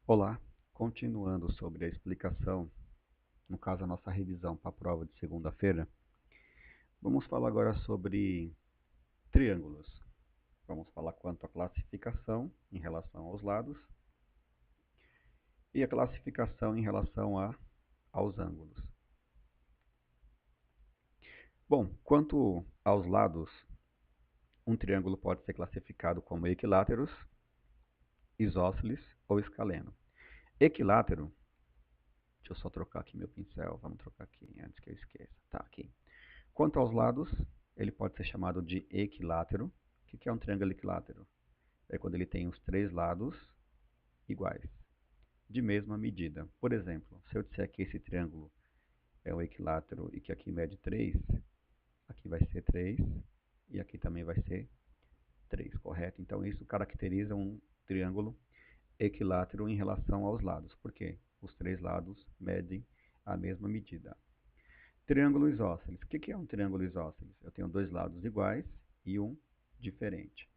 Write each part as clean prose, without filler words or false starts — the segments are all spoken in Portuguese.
Olá, continuando sobre a explicação, no caso a nossa revisão para a prova de segunda-feira, vamos falar agora sobre triângulos. Vamos falar quanto à classificação em relação aos lados e a classificação em relação aos ângulos. Bom, quanto aos lados, um triângulo pode ser classificado como equiláteros, isósceles ou escaleno. Equilátero, deixa eu só trocar aqui meu pincel, vamos trocar aqui antes que eu esqueça. Tá, aqui. Quanto aos lados, ele pode ser chamado de equilátero. O que é um triângulo equilátero? É quando ele tem os três lados iguais, de mesma medida. Por exemplo, se eu disser que esse triângulo é um equilátero e que aqui mede 3, aqui vai ser 3 e aqui também vai ser 3, correto? Então isso caracteriza um triângulo equilátero em relação aos lados, porque os três lados medem a mesma medida. Triângulo isósceles. O que é um triângulo isósceles? Eu tenho dois lados iguais e um diferente.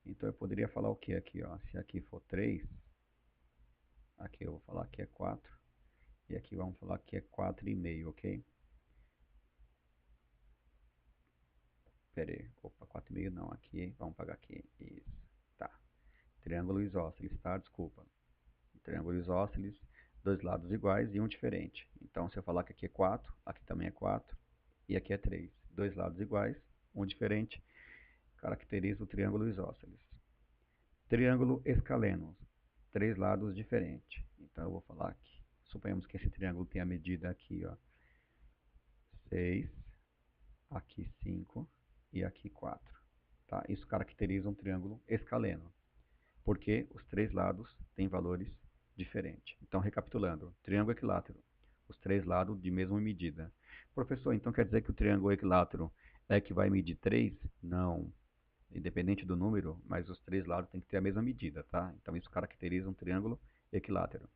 Então eu poderia falar o que aqui? Ó? Se aqui for 3, aqui eu vou falar que é 4, e aqui vamos falar que é 4,5, ok? Pera aí, opa, 4,5 não, aqui, vamos pagar aqui, isso, tá. Triângulo isósceles, tá? Desculpa. Triângulo isósceles, dois lados iguais e um diferente. Então se eu falar que aqui é 4, aqui também é 4, e aqui é 3. Dois lados iguais, um diferente, caracteriza o triângulo isósceles. Triângulo escaleno, três lados diferentes. Então eu vou falar aqui. Suponhamos que esse triângulo tenha a medida aqui, ó, 6, aqui 5 e aqui 4. Tá? Isso caracteriza um triângulo escaleno, porque os três lados têm valores diferentes. Então, recapitulando, triângulo equilátero, os três lados de mesma medida. Professor, então quer dizer que o triângulo equilátero é que vai medir 3? Não. Independente do número, mas os três lados têm que ter a mesma medida, tá? Então isso caracteriza um triângulo equilátero.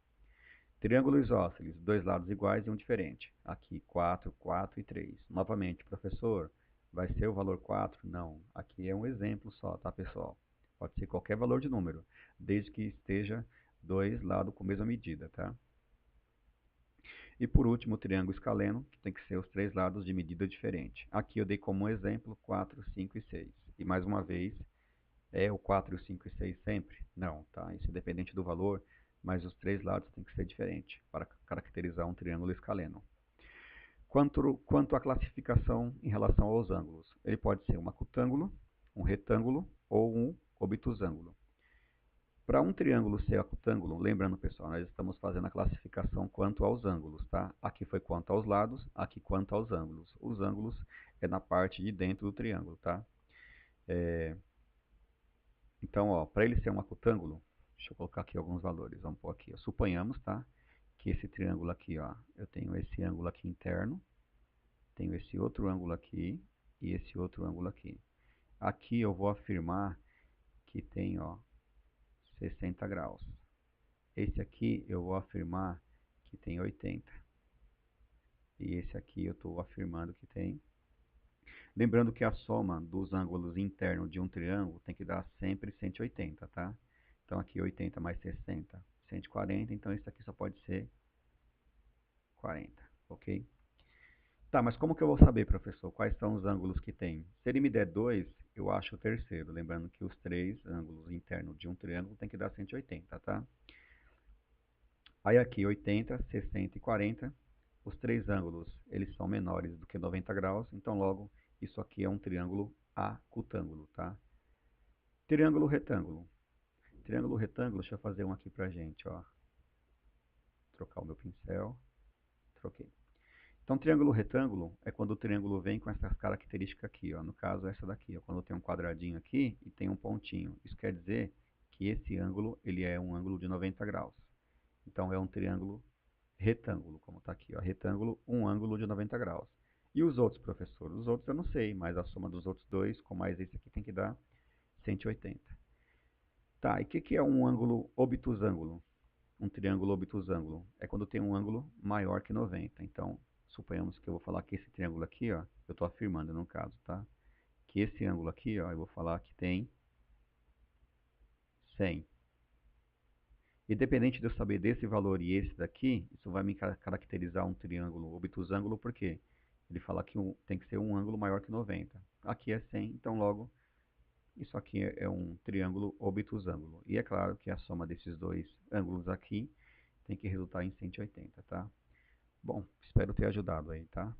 Triângulo isósceles, dois lados iguais e um diferente. Aqui 4, 4 e 3. Novamente, professor, vai ser o valor 4? Não. Aqui é um exemplo só, tá, pessoal? Pode ser qualquer valor de número, desde que esteja dois lados com a mesma medida, tá? E por último, o triângulo escaleno, que tem que ser os três lados de medida diferente. Aqui eu dei como exemplo 4, 5 e 6. E mais uma vez, é o 4, o 5 e 6 sempre? Não, tá? Isso é dependente do valor, mas os três lados têm que ser diferentes para caracterizar um triângulo escaleno. Quanto à classificação em relação aos ângulos, ele pode ser um acutângulo, um retângulo ou um obtusângulo. Para um triângulo ser acutângulo, lembrando pessoal, nós estamos fazendo a classificação quanto aos ângulos, tá? Aqui foi quanto aos lados, aqui quanto aos ângulos. Os ângulos é na parte de dentro do triângulo, tá? Então, ó, para ele ser um acutângulo, deixa eu colocar aqui alguns valores. Vamos pôr aqui, ó. Suponhamos, tá? Que esse triângulo aqui, ó, eu tenho esse ângulo aqui interno, tenho esse outro ângulo aqui e esse outro ângulo aqui. Aqui eu vou afirmar que tem, ó, 60 graus. Esse aqui eu vou afirmar que tem 80. E esse aqui eu estou afirmando que tem. Lembrando que a soma dos ângulos internos de um triângulo tem que dar sempre 180, tá? Então aqui 80 mais 60, 140, então isso aqui só pode ser 40, ok? Tá, mas como que eu vou saber, professor, quais são os ângulos que tem? Se ele me der 2, eu acho o terceiro, lembrando que os três ângulos internos de um triângulo tem que dar 180, tá? Aí aqui 80, 60 e 40, os três ângulos, eles são menores do que 90 graus, então logo isso aqui é um triângulo acutângulo, tá? Triângulo retângulo. Triângulo retângulo, deixa eu fazer um aqui pra gente, ó. Trocar o meu pincel. Troquei. Então, triângulo retângulo é quando o triângulo vem com essas características aqui, ó. No caso, essa daqui, ó. Quando tem um quadradinho aqui e tem um pontinho. Isso quer dizer que esse ângulo, ele é um ângulo de 90 graus. Então, é um triângulo retângulo, como está aqui, ó. Retângulo, um ângulo de 90 graus. E os outros, professor? Os outros eu não sei, mas a soma dos outros dois, com mais esse aqui, tem que dar 180. Tá, e o que é um ângulo obtusângulo? Um triângulo obtusângulo? É quando tem um ângulo maior que 90. Então, suponhamos que eu vou falar que esse triângulo aqui, ó, eu estou afirmando no caso, tá? Que esse ângulo aqui, ó, eu vou falar que tem 100. Independente de eu saber desse valor e esse daqui, isso vai me caracterizar um triângulo obtusângulo, porque ele fala que tem que ser um ângulo maior que 90. Aqui é 100, então logo isso aqui é um triângulo obtusângulo. E é claro que a soma desses dois ângulos aqui tem que resultar em 180, tá? Bom, espero ter ajudado aí, tá?